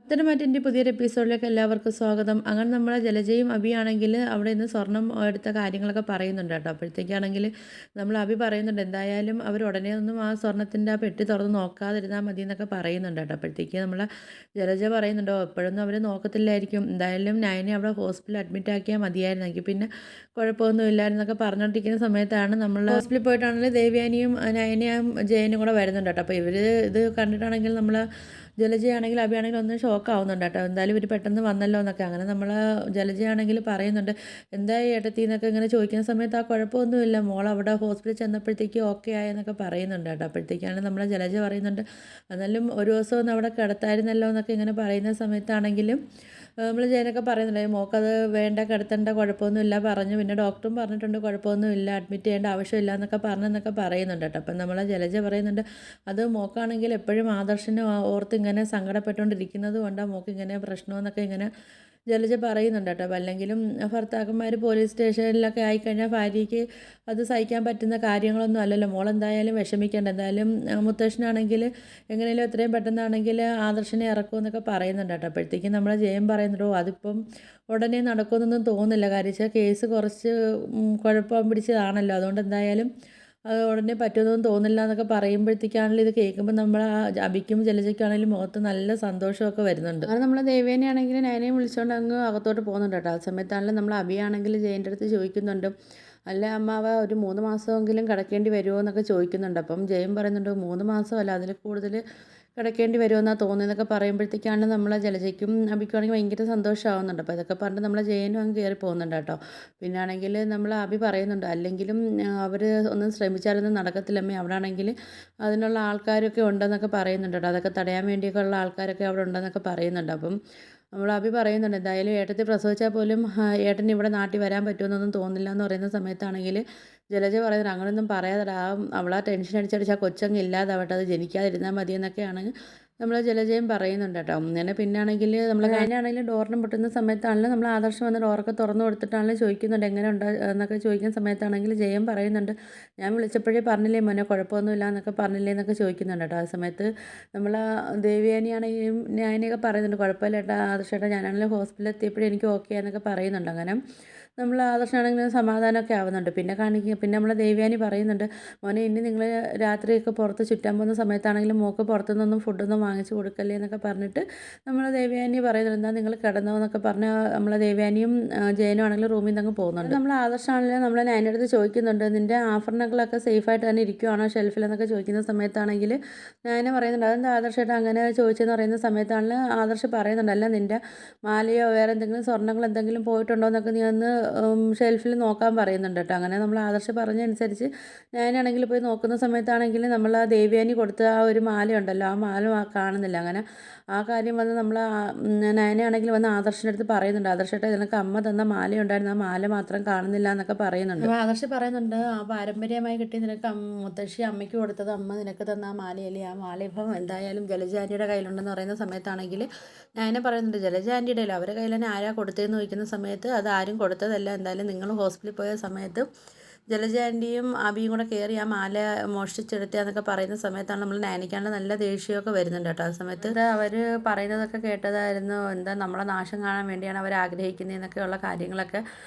പത്തനംതിട്ടൻ്റെ പുതിയൊരു എപ്പിസോഡിലേക്ക് എല്ലാവർക്കും സ്വാഗതം. അങ്ങനെ നമ്മളെ ജലജയും അഭിയാണെങ്കിൽ അവിടെ നിന്ന് സ്വർണം എടുത്ത കാര്യങ്ങളൊക്കെ പറയുന്നുണ്ട് കേട്ടോ. അപ്പോഴത്തേക്കാണെങ്കിൽ നമ്മൾ അഭി പറയുന്നുണ്ട് എന്തായാലും അവർ ഉടനെ ഒന്നും ആ സ്വർണത്തിൻ്റെ ആ പെട്ടി തുറന്ന് നോക്കാതിരുന്നാൽ മതി എന്നൊക്കെ പറയുന്നുണ്ട് കേട്ടോ. അപ്പോഴത്തേക്ക് നമ്മളെ ജലജ പറയുന്നുണ്ടോ എപ്പോഴൊന്നും അവർ നോക്കത്തില്ലായിരിക്കും, എന്തായാലും നയനെ അവിടെ ഹോസ്പിറ്റലിൽ അഡ്മിറ്റ് ആക്കിയാൽ മതിയായിരുന്നു, എനിക്ക് പിന്നെ കുഴപ്പമൊന്നും ഇല്ലായിരുന്നൊക്കെ പറഞ്ഞുകൊണ്ടിരിക്കുന്ന സമയത്താണ് നമ്മൾ ഹോസ്പിറ്റലിൽ പോയിട്ടാണെങ്കിൽ ദേവ്യാനിയും നയനയും ജയനും കൂടെ വരുന്നുണ്ട് കേട്ടോ. അപ്പോൾ ഇവർ ഇത് കണ്ടിട്ടാണെങ്കിൽ നമ്മൾ ജലജയാണെങ്കിൽ അഭിയാണെങ്കിലും ഒന്ന് ഷോക്ക് ആവുന്നുണ്ട് കേട്ടോ. എന്തായാലും ഇവർ പെട്ടെന്ന് വന്നല്ലോ എന്നൊക്കെ. അങ്ങനെ നമ്മൾ ജലജയാണെങ്കിൽ പറയുന്നുണ്ട് എന്തായി ഏട്ടത്തി എന്നൊക്കെ ഇങ്ങനെ ചോദിക്കുന്ന സമയത്ത് ആ കുഴപ്പമൊന്നുമില്ല, മോൾ അവിടെ ഹോസ്പിറ്റലിൽ ചെന്നപ്പോഴത്തേക്ക് ഓക്കെ ആയെന്നൊക്കെ പറയുന്നുണ്ട് കേട്ടോ. അപ്പോഴത്തേക്കാണ് നമ്മളെ ജലജ പറയുന്നുണ്ട് എന്നാലും ഒരു ദിവസം ഒന്ന് അവിടെ കിടത്തായിരുന്നല്ലോ എന്നൊക്കെ ഇങ്ങനെ പറയുന്ന സമയത്താണെങ്കിലും നമ്മൾ ജയനൊക്കെ പറയുന്നുണ്ട് മോക്കത് വേണ്ട, കിടത്തേണ്ട, കുഴപ്പമൊന്നുമില്ല പറഞ്ഞു, പിന്നെ ഡോക്ടറും പറഞ്ഞിട്ടുണ്ട് കുഴപ്പമൊന്നുമില്ല, അഡ്മിറ്റ് ചെയ്യേണ്ട ആവശ്യമില്ല എന്നൊക്കെ പറഞ്ഞെന്നൊക്കെ പറയുന്നുണ്ട് കേട്ടോ. അപ്പം നമ്മളെ ജലജ പറയുന്നുണ്ട് അത് മോക്കാണെങ്കിൽ എപ്പോഴും ആദർശനെ ഓർത്ത് ഇങ്ങനെ സങ്കടപ്പെട്ടുകൊണ്ടിരിക്കുന്നത് കൊണ്ടാണ് മോക്ക് ഇങ്ങനെ പ്രശ്നമെന്നൊക്കെ ഇങ്ങനെ ജലജ പറയുന്നുണ്ട് കേട്ടോ. അപ്പം അല്ലെങ്കിലും ഭർത്താക്കന്മാർ പോലീസ് സ്റ്റേഷനിലൊക്കെ ആയിക്കഴിഞ്ഞാൽ ഭാര്യയ്ക്ക് അത് സഹിക്കാൻ പറ്റുന്ന കാര്യങ്ങളൊന്നും അല്ലല്ലോ. മോളെന്തായാലും വിഷമിക്കേണ്ട, എന്തായാലും മുത്തശ്ശനാണെങ്കിൽ എങ്ങനെയാലും എത്രയും പെട്ടെന്നാണെങ്കിൽ ആദർശനെ ഇറക്കുമെന്നൊക്കെ പറയുന്നുണ്ട് കേട്ടോ. അപ്പോഴത്തേക്കും നമ്മളെ ജയം പറയുന്നുണ്ടോ അതിപ്പം ഉടനെ നടക്കുമെന്നൊന്നും തോന്നുന്നില്ല, കാര്യം വെച്ചാൽ കേസ് കുറച്ച് കുഴപ്പം പിടിച്ചതാണല്ലോ, അതുകൊണ്ട് എന്തായാലും അത് ഉടനെ പറ്റുമെന്നൊന്നും തോന്നില്ല എന്നൊക്കെ പറയുമ്പോഴത്തേക്കാണെങ്കിലും ഇത് കേൾക്കുമ്പോൾ നമ്മൾ ആ അഭിക്കും ജലജയ്ക്കാണെങ്കിലും മുഖത്ത് നല്ല സന്തോഷമൊക്കെ വരുന്നുണ്ട്. അങ്ങനെ നമ്മൾ ദേവേനെയാണെങ്കിലും നയനെയും വിളിച്ചുകൊണ്ട് അങ്ങ് അകത്തോട്ട് പോകുന്നുണ്ട് കേട്ടോ. ആ സമയത്താണെങ്കിലും നമ്മൾ അഭിയാണെങ്കിൽ ജയൻ്റെ അടുത്ത് ചോദിക്കുന്നുണ്ട് അല്ല അമ്മാവ ഒരു 3 മാസമെങ്കിലും കിടക്കേണ്ടി വരുമോ എന്നൊക്കെ ചോദിക്കുന്നുണ്ട്. അപ്പം ജയം പറയുന്നുണ്ട് 3 മാസമല്ല അതിൽ കൂടുതൽ കിടക്കേണ്ടി വരുമെന്നാണ് തോന്നുന്നതൊക്കെ പറയുമ്പോഴത്തേക്കാണ് നമ്മളെ ജലജയ്ക്കും അഭിക്കുവാണെങ്കിൽ ഭയങ്കര സന്തോഷമാവുന്നുണ്ട്. അപ്പോൾ ഇതൊക്കെ പറഞ്ഞിട്ട് നമ്മളെ ജയനും അങ്ങ് കയറി പോകുന്നുണ്ട് കേട്ടോ. പിന്നെ ആണെങ്കിൽ നമ്മൾ അഭി പറയുന്നുണ്ട് അല്ലെങ്കിലും അവർ ഒന്നും ശ്രമിച്ചാലൊന്നും നടക്കത്തില്ലമ്മേ, അവിടെ ആണെങ്കിൽ അതിനുള്ള ആൾക്കാരൊക്കെ ഉണ്ടെന്നൊക്കെ പറയുന്നുണ്ട് കേട്ടോ. അതൊക്കെ തടയാൻ വേണ്ടിയൊക്കെ ഉള്ള ആൾക്കാരൊക്കെ അവിടെ ഉണ്ടെന്നൊക്കെ പറയുന്നുണ്ട്. അപ്പം നമ്മൾ അഭി പറയുന്നുണ്ട് എന്തായാലും ഏട്ടത്തി പ്രസവിച്ചാൽ പോലും ഏട്ടന് ഇവിടെ നാട്ടിൽ വരാൻ പറ്റുമെന്നൊന്നും തോന്നില്ല എന്ന് പറയുന്ന സമയത്താണെങ്കിൽ ജലജ പറയുന്നത് അങ്ങനെയൊന്നും പറയാതെടാ, അവളാ ടെൻഷൻ അടിച്ചടിച്ച് ആ കൊച്ചങ്ങ് ഇല്ലാതാവട്ടെ, അത് ജനിക്കാതിരുന്നാൽ മതിയെന്നൊക്കെയാണ് നമ്മൾ ജലജയും പറയുന്നുണ്ട് കേട്ടോ. അങ്ങനെ പിന്നാണെങ്കിൽ നമ്മൾ ഞാനാണെങ്കിലും ഡോറിന് മുട്ടുന്ന സമയത്താണെങ്കിലും നമ്മൾ ആദർശം വന്ന് ഡോറൊക്കെ തുറന്നു കൊടുത്തിട്ടാണെങ്കിലും ചോദിക്കുന്നുണ്ട് എങ്ങനെയുണ്ട് എന്നൊക്കെ ചോദിക്കുന്ന സമയത്താണെങ്കിൽ ജയം പറയുന്നുണ്ട് ഞാൻ വിളിച്ചപ്പോഴേ പറഞ്ഞില്ലേ മോനെ കുഴപ്പമൊന്നുമില്ല എന്നൊക്കെ പറഞ്ഞില്ലേ എന്നൊക്കെ ചോദിക്കുന്നുണ്ട് കേട്ടോ. ആ സമയത്ത് നമ്മൾ ദേവ്യാനിയാണെങ്കിലും ഞാനൊക്കെ പറയുന്നുണ്ട് കുഴപ്പമില്ല ഏട്ടാ ആദർശേട്ടാ, ഞാനാണെങ്കിലും ഹോസ്പിറ്റലിൽ എത്തിയപ്പോഴേ എനിക്ക് ഓക്കെ എന്നൊക്കെ പറയുന്നുണ്ട്. അങ്ങനെ നമ്മൾ ആദർശമാണെങ്കിലും സമാധാനമൊക്കെ ആവുന്നുണ്ട്. പിന്നെ നമ്മളെ ദേവ്യാനി പറയുന്നുണ്ട് മോനെ ഇനി നിങ്ങൾ രാത്രിയൊക്കെ പുറത്ത് ചുറ്റാൻ പോകുന്ന സമയത്താണെങ്കിലും മോൾക്ക് പുറത്തുനിന്നൊന്നും ഫുഡൊന്നും വാങ്ങിച്ച് കൊടുക്കല്ലേ എന്നൊക്കെ പറഞ്ഞിട്ട് നമ്മൾ ദേവ്യാനി പറയുന്നുണ്ട് എന്നാൽ നിങ്ങൾ കിടന്നോ എന്നൊക്കെ പറഞ്ഞ് നമ്മളെ ദേവ്യാനിയും ജയനും ആണെങ്കിലും റൂമിൽ നിന്ന് അങ്ങ് പോകുന്നുണ്ട്. നമ്മൾ ആദർശമാണെങ്കിലും നമ്മളെ നയൻ്റെ അടുത്ത് ചോദിക്കുന്നുണ്ട് നിൻ്റെ ആഭരണങ്ങളൊക്കെ സേഫായിട്ട് തന്നെ ഇരിക്കുവാണോ ഷെൽഫിലെന്നൊക്കെ ചോദിക്കുന്ന സമയത്താണെങ്കിൽ ഞാൻ പറയുന്നുണ്ട് അതെന്താ ആദർശമായിട്ട് അങ്ങനെ ചോദിച്ചെന്ന് പറയുന്ന സമയത്താണെങ്കിൽ ആദർശ് പറയുന്നുണ്ട് അല്ല നിൻ്റെ മാലയോ വേറെ എന്തെങ്കിലും സ്വർണ്ണങ്ങൾ എന്തെങ്കിലും പോയിട്ടുണ്ടോ എന്നൊക്കെ നീ ഒന്ന് ഷെൽഫിൽ നോക്കാൻ പറയുന്നുണ്ട് കേട്ടോ. അങ്ങനെ നമ്മൾ ആദർശ് പറഞ്ഞതനുസരിച്ച് ഞാനാണെങ്കിൽ പോയി നോക്കുന്ന സമയത്താണെങ്കിൽ നമ്മൾ ആ ദേവ്യാനി കൊടുത്ത ആ ഒരു മാല ഉണ്ടല്ലോ, ആ മാല കാണുന്നില്ല. അങ്ങനെ ആ കാര്യം വന്ന് നമ്മൾ നയനയാണെങ്കിൽ വന്ന് ആദർശിൻ്റെ അടുത്ത് പറയുന്നുണ്ട് ആദർശേട്ടാ ഇതിനൊക്കെ അമ്മ തന്ന മാല ഉണ്ടായിരുന്നു, ആ മാല മാത്രം കാണുന്നില്ല എന്നൊക്കെ പറയുന്നുണ്ട്. അപ്പോൾ ആദർശ് പറയുന്നുണ്ട് ആ പാരമ്പര്യമായി കിട്ടി നിനക്ക് മുത്തശ്ശി അമ്മയ്ക്ക് കൊടുത്തത് അമ്മ നിനക്ക് തന്ന ആ മാലയല്ലേ, ആ മാല ഇപ്പം എന്തായാലും ജലജാനിയുടെ കയ്യിലുണ്ടെന്ന് പറയുന്ന സമയത്താണെങ്കിൽ ഞാൻ പറയുന്നുണ്ട് ജലജാനിയുടെ അല്ല അവരുടെ കയ്യിൽ തന്നെ ആരാ കൊടുത്തതെന്ന് ചോദിക്കുന്ന സമയത്ത് അത് ആരും കൊടുത്തതല്ല, എന്തായാലും നിങ്ങൾ ഹോസ്പിറ്റലിൽ പോയ സമയത്ത് ജലജാൻ്റെയും അബിയും കൂടെ കയറി ആ മാല മോഷ്ടിച്ചെടുത്തതെന്നൊക്കെ പറയുന്ന സമയത്താണ് നമ്മൾ നയനിക്കാണ്ട് നല്ല ദേഷ്യമൊക്കെ വരുന്നുണ്ട് കേട്ടോ. ആ സമയത്ത് അവർ പറയുന്നതൊക്കെ കേട്ടതായിരുന്നു, എന്താ നമ്മളെ നാശം കാണാൻ വേണ്ടിയാണ് അവർ ആഗ്രഹിക്കുന്നതെന്നൊക്കെയുള്ള കാര്യങ്ങളൊക്കെ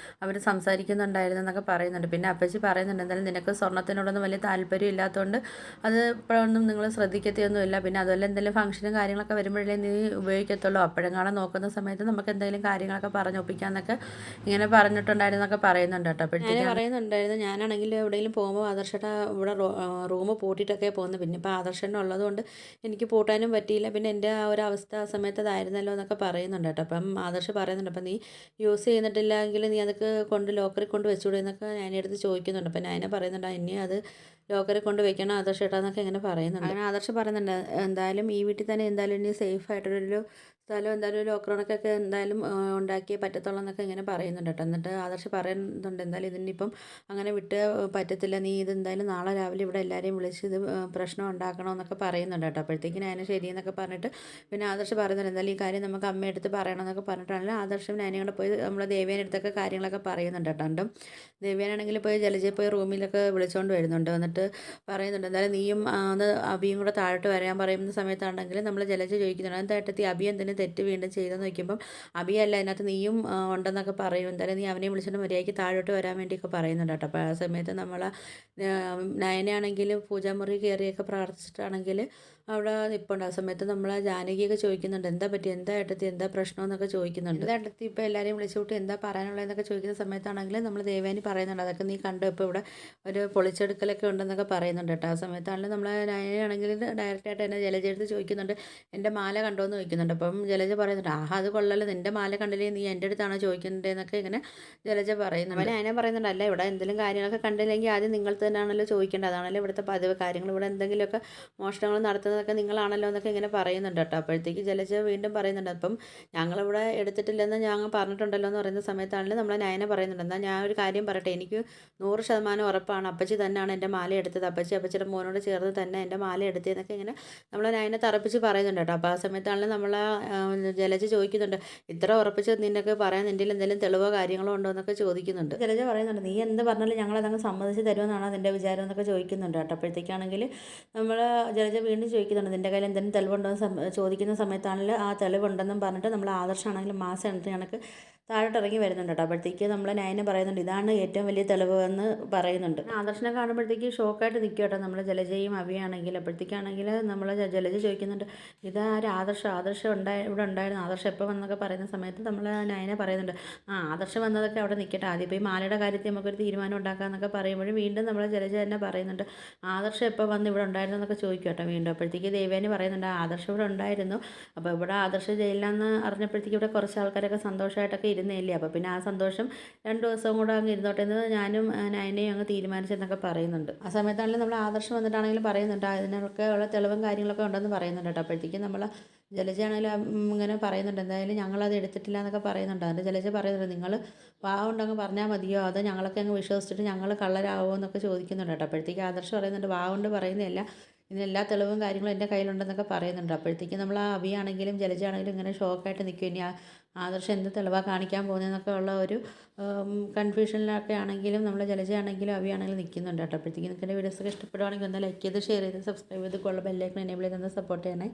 അവർ സംസാരിക്കുന്നുണ്ടായിരുന്നു എന്നൊക്കെ പറയുന്നുണ്ട്. പിന്നെ അപ്പച്ചി പറയുന്നുണ്ട് എന്തായാലും നിനക്ക് സ്വർണ്ണത്തിനോടൊന്നും വലിയ താല്പര്യം ഇല്ലാത്തതുകൊണ്ട് അത് ഇപ്പോഴൊന്നും നിങ്ങൾ ശ്രദ്ധിക്കത്തൊന്നുമില്ല, പിന്നെ അതുപോലെ എന്തെങ്കിലും ഫംഗ്ഷനും കാര്യങ്ങളൊക്കെ വരുമ്പോഴേ നീ ഉപയോഗിക്കത്തുള്ളൂ, അപ്പോഴെങ്ങാനും നോക്കുന്ന സമയത്ത് നമുക്ക് എന്തെങ്കിലും കാര്യങ്ങളൊക്കെ പറഞ്ഞൊപ്പിക്കാമെന്നൊക്കെ ഇങ്ങനെ പറഞ്ഞിട്ടുണ്ടായിരുന്നൊക്കെ പറയുന്നുണ്ട് കേട്ടോ. അപ്പോഴത്തേക്കും പറയുന്നുണ്ടായിരുന്നു ഞാനാണെങ്കിൽ എവിടെയെങ്കിലും പോകുമ്പോൾ ആദർശേട്ട ഇവിടെ റൂം പൂട്ടിയിട്ടൊക്കെ പോകുന്നത്, പിന്നെ ഇപ്പോൾ ആദർശേട്ടൻ ഉള്ളതുകൊണ്ട് എനിക്ക് പൂട്ടാനും പറ്റിയില്ല, പിന്നെ എൻ്റെ ആ ഒരു അവസ്ഥ ആ സമയത്ത് അതായിരുന്നല്ലോ എന്നൊക്കെ പറയുന്നുണ്ട് കേട്ടോ. അപ്പം ആദർശ് പറയുന്നുണ്ട് അപ്പം നീ യൂസ് ചെയ്യുന്നിട്ടില്ലെങ്കിൽ നീ അതൊക്കെ കൊണ്ട് ലോക്കറിൽ കൊണ്ട് വെച്ചുകൂടെ എന്നൊക്കെ ഞാൻ എടുത്ത് ചോദിക്കുന്നുണ്ട്. അപ്പം ഞാൻ പറയുന്നുണ്ട് ഇനി അത് ലോക്കറിൽ കൊണ്ട് വെക്കണം ആദർശേട്ടാ എന്നൊക്കെ ഇങ്ങനെ പറയുന്നുണ്ട്. അങ്ങനെ ആദർശ് പറയുന്നുണ്ട് എന്തായാലും ഈ വീട്ടിൽ തന്നെ എന്തായാലും ഇനി സേഫ് ആയിട്ടൊരു സ്ഥലം എന്തായാലും ലോക്കർ കണക്കൊക്കെ എന്തായാലും ഉണ്ടാക്കിയേ പറ്റത്തുള്ളൂ എന്നൊക്കെ ഇങ്ങനെ പറയുന്നുണ്ട് കേട്ടോ. എന്നിട്ട് ആദർശ് പറയുന്നുണ്ട് എന്തായാലും ഇതിനിപ്പം അങ്ങനെ വിട്ട് പറ്റത്തില്ല, നീ ഇത് എന്തായാലും നാളെ രാവിലെ ഇവിടെ എല്ലാവരെയും വിളിച്ച് ഇത് പ്രശ്നം ഉണ്ടാക്കണമെന്നൊക്കെ പറയുന്നുണ്ട് കേട്ടോ. അപ്പോഴത്തേക്കിനും അതിന് ശരിയെന്നൊക്കെ പറഞ്ഞിട്ട് പിന്നെ ആദർശ് പറയുന്നുണ്ട് എന്തായാലും ഈ കാര്യം നമുക്ക് അമ്മയെടുത്ത് പറയണമെന്നൊക്കെ പറഞ്ഞിട്ടാണെങ്കിൽ ആദർശം ഞാനും കൂടെ പോയി നമ്മളെ ദേവേൻ്റെ അടുത്തൊക്കെ കാര്യങ്ങളൊക്കെ പറയുന്നുണ്ട് കേട്ടോ. എന്നിട്ടും ദേവേനാണെങ്കിൽ പോയി ജലജയെ പോയി റൂമിലൊക്കെ വിളിച്ചുകൊണ്ട് വരുന്നുണ്ട്. എന്നിട്ട് പറയുന്നുണ്ട് എന്തായാലും നീയും അത് അബിയും കൂടെ താഴോട്ട് വരാൻ പറയുന്ന സമയത്താണെങ്കിൽ നമ്മൾ ജലജ ചോദിക്കുന്നുണ്ട് എന്താ ഏട്ടത്തി അബി എന്തിനും തെറ്റ് വീണ്ടും ചെയ്തെന്ന് വയ്ക്കുമ്പം അഭിയല്ല അതിനകത്ത് നീയും ഉണ്ടെന്നൊക്കെ പറയും. എന്തായാലും നീ അവനെ വിളിച്ചിട്ട് മര്യാദയ്ക്ക് താഴോട്ട് വരാൻ വേണ്ടിയൊക്കെ പറയുന്നുണ്ട് കേട്ടോ. അപ്പോൾ ആ സമയത്ത് നമ്മൾ നയനയാണെങ്കിൽ പൂജാമുറി കയറിയൊക്കെ പ്രാർത്ഥിച്ചിട്ടാണെങ്കിൽ അവിടെ നിൽപ്പുണ്ട്. ആ സമയത്ത് നമ്മൾ ജാനകിയൊക്കെ ചോദിക്കുന്നുണ്ട്, എന്താ പറ്റി, എന്താ ഏട്ടത്തി, എന്താ പ്രശ്നം എന്നൊക്കെ ചോദിക്കുന്നുണ്ട്. എന്താ ഏട്ടത്തി ഇപ്പോൾ എല്ലാവരെയും വിളിച്ചുകൂട്ടി എന്താ പറയാനുള്ളതെന്നൊക്കെ ചോദിക്കുന്ന സമയത്താണെങ്കിൽ നമ്മൾ ദേവേനി പറയുന്നുണ്ട്, അതൊക്കെ നീ കണ്ടു, ഇപ്പോൾ ഇവിടെ ഒരു പൊളിച്ചെടുക്കലൊക്കെ ഉണ്ടെന്നൊക്കെ പറയുന്നുണ്ട് കേട്ടോ. ആ സമയത്താണെങ്കിൽ നമ്മൾ നയനയാണെങ്കിൽ ഡയറക്റ്റായിട്ട് എന്നെ ജലജയെടുത്ത് ചോദിക്കുന്നുണ്ട്, എൻ്റെ മാല കണ്ടോ എന്ന് ചോദിക്കുന്നുണ്ട്. അപ്പം ജലജ പറയുന്നുണ്ട്, ആഹാ അത് കൊള്ളാലോ, നിൻ്റെ മാല കണ്ടില്ലേ, നീ എൻ്റെ അടുത്താണോ ചോദിക്കുന്നത് എന്നൊക്കെ ഇങ്ങനെ ജലജ പറയുന്നുണ്ട്. അവൻ അതിനെ പറയുന്നുണ്ട്, അല്ല ഇവിടെ എന്തെങ്കിലും കാര്യങ്ങളൊക്കെ കണ്ടില്ലെങ്കിൽ ആദ്യം നിങ്ങൾ തന്നെയാണല്ലോ ചോദിക്കേണ്ടത്, അതാണല്ലോ ഇവിടുത്തെ പതിവ് കാര്യങ്ങൾ, ഇവിടെ എന്തെങ്കിലുമൊക്കെ മോഷണങ്ങൾ നടത്തുന്നതൊക്കെ നിങ്ങളാണല്ലോ എന്നൊക്കെ ഇങ്ങനെ പറയുന്നുണ്ട് കേട്ടോ. അപ്പോഴത്തേക്ക് ജലജ വീണ്ടും പറയുന്നുണ്ട്, അപ്പം ഞങ്ങളിവിടെ എടുത്തിട്ടില്ലെന്ന് ഞങ്ങൾ പറഞ്ഞിട്ടുണ്ടല്ലോ എന്ന് പറയുന്ന സമയത്താണെങ്കിൽ നമ്മളെ നയന പറയുന്നുണ്ട്, എന്നാൽ ഞാൻ ഒരു കാര്യം പറയട്ടെ, എനിക്ക് 100% ഉറപ്പാണ് അപ്പച്ചി തന്നെയാണ് എൻ്റെ മാല എടുത്തത്, അപ്പച്ചിയുടെ മോനോട് ചേർന്ന് തന്നെ എൻ്റെ മാല എടുത്തതെന്നൊക്കെ ഇങ്ങനെ നമ്മളെ നയനെ തറപ്പിച്ച് പറയുന്നുണ്ട് കേട്ടോ. അപ്പോൾ ആ സമയത്താണെങ്കിൽ നമ്മൾ ജലജ ചോദിക്കുന്നുണ്ട്, ഇത്ര ഉറപ്പിച്ച് നിന്നൊക്കെ പറയാൻ നിൻ്റെ എന്തെങ്കിലും തെളിവോ കാര്യങ്ങളോ ഉണ്ടോ എന്നൊക്കെ ചോദിക്കുന്നുണ്ട്. ജലജ പറയുന്നുണ്ട്, നീ എന്ത് പറഞ്ഞാലും ഞങ്ങളതങ്ങ് സമ്മതിച്ച് തരുമെന്നാണ് നിൻ്റെ വിചാരം എന്നൊക്കെ ചോദിക്കുന്നുണ്ട് കേട്ടോ. അപ്പോഴത്തേക്കാണെങ്കിൽ നമ്മൾ ജലജ വീണ്ടും ചോദിക്കുന്നുണ്ട്, നിൻ്റെ കയ്യിൽ എന്തെങ്കിലും തെളിവുണ്ടോ എന്ന് ചോദിക്കുന്ന സമയത്താണെങ്കിൽ ആ തെളിവുണ്ടെന്നും പറഞ്ഞിട്ട് നമ്മൾ ആദർശമാണെങ്കിലും മാസം എണ്ണത്തിന് കണക്ക് താഴോട്ട് ഇറങ്ങി വരുന്നുണ്ട് കേട്ടോ. അപ്പോഴത്തേക്ക് നമ്മൾ നയനെ പറയുന്നുണ്ട്, ഇതാണ് ഏറ്റവും വലിയ തെളിവ് എന്ന് പറയുന്നുണ്ട്. ആദർശനെ കാണുമ്പോഴത്തേക്ക് ഷോക്കായിട്ട് നിൽക്കും കേട്ടോ നമ്മൾ ജലജയും അവിയാണെങ്കിൽ. അപ്പോഴത്തേക്കാണെങ്കിൽ നമ്മൾ ജലജ ചോദിക്കുന്നുണ്ട്, ഇതാര് ആദർശം ഇവിടെ ഉണ്ടായിരുന്നു, ആദർശം എപ്പോൾ വന്നൊക്കെ പറയുന്ന സമയത്ത് നമ്മൾ നയനെ പറയുന്നുണ്ട്, ആദർശം വന്നതൊക്കെ അവിടെ നിൽക്കട്ടെ, ആദ്യം ഇപ്പോൾ ഈ മാലയുടെ കാര്യത്തിൽ നമുക്കൊരു തീരുമാനം ഉണ്ടാക്കാമെന്നൊക്കെ പറയുമ്പോഴും വീണ്ടും നമ്മൾ ജലജ തന്നെ പറയുന്നുണ്ട്, ആദർശം എപ്പോൾ വന്ന് ഇവിടെ ഉണ്ടായിരുന്നു എന്നൊക്കെ ചോദിക്കും കേട്ടോ വീണ്ടും. അപ്പോഴത്തേക്ക് ദേവേനി പറയുന്നുണ്ട്, ആദർശം ഇവിടെ ഉണ്ടായിരുന്നു, അപ്പോൾ ഇവിടെ ആദർശം ജയിലിലാണെന്ന് അറിഞ്ഞപ്പോഴത്തേക്ക് ഇവിടെ കുറച്ച് ആൾക്കാരൊക്കെ സന്തോഷമായിട്ടൊക്കെ ഇരുന്നില്ലേ, അപ്പോൾ പിന്നെ ആ സന്തോഷം 2 ദിവസം കൂടെ അങ്ങ് ഇരുന്നോട്ടെ എന്ന് ഞാനും നയനയും അങ്ങ് തീരുമാനിച്ചെന്നൊക്കെ പറയുന്നുണ്ട്. ആ സമയത്താണെങ്കിലും നമ്മൾ ആദർശം വന്നിട്ടാണെങ്കിലും പറയുന്നുണ്ട്, അതിനൊക്കെ ഉള്ള തെളിവും കാര്യങ്ങളൊക്കെ ഉണ്ടെന്ന് പറയുന്നുണ്ട് കേട്ടോ. അപ്പോഴത്തേക്കും നമ്മൾ ജലജയാണെങ്കിലും ഇങ്ങനെ പറയുന്നുണ്ട്, എന്തായാലും ഞങ്ങളത് എടുത്തിട്ടില്ല എന്നൊക്കെ പറയുന്നുണ്ട്. അതിൻ്റെ ജലജ പറയുന്നുണ്ട്, നിങ്ങൾ വാവുണ്ടങ്ങ് പറഞ്ഞാൽ മതിയോ, അതോ ഞങ്ങളൊക്കെ അങ്ങ് വിശ്വസിച്ചിട്ട് ഞങ്ങൾ കള്ളരാകുമോ എന്നൊക്കെ ചോദിക്കുന്നുണ്ട് കേട്ടോ. അപ്പോഴത്തേക്ക് ആദർശം പറയുന്നുണ്ട്, വാവുകൊണ്ട് പറയുന്നതല്ല, ഇതിനെല്ലാ തെളിവും കാര്യങ്ങളും എൻ്റെ കയ്യിലുണ്ടെന്നൊക്കെ പറയുന്നുണ്ട്. അപ്പോഴത്തേക്ക് നമ്മൾ ആ അവിയാണെങ്കിലും ജലജയാണെങ്കിലും ഇങ്ങനെ ഷോക്കായിട്ട് നിൽക്കും, ഇനി ആദർശം എന്ത് തെളിവാണ് കാണിക്കാൻ പോകുന്നതെന്നൊക്കെ ഉള്ള ഒരു കൺഫ്യൂഷനിലൊക്കെ ആണെങ്കിലും നമ്മൾ ജലജയാണെങ്കിലും അവിയാണെങ്കിലും നിൽക്കുന്നുണ്ട് കേട്ടോ. അപ്പോഴത്തേക്ക് നിൽക്കുന്ന വീഡിയോസൊക്കെ ഇഷ്ടപ്പെടുവാണെങ്കിൽ ഒന്ന് ലൈക്ക് ചെയ്ത് ഷെയർ ചെയ്ത് സബ്സ്ക്രൈബ് ചെയ്ത് ബെല്ലൈക്കൺ എനേബിൾ ചെയ്ത് സപ്പോർട്ട് ചെയ്യണേ.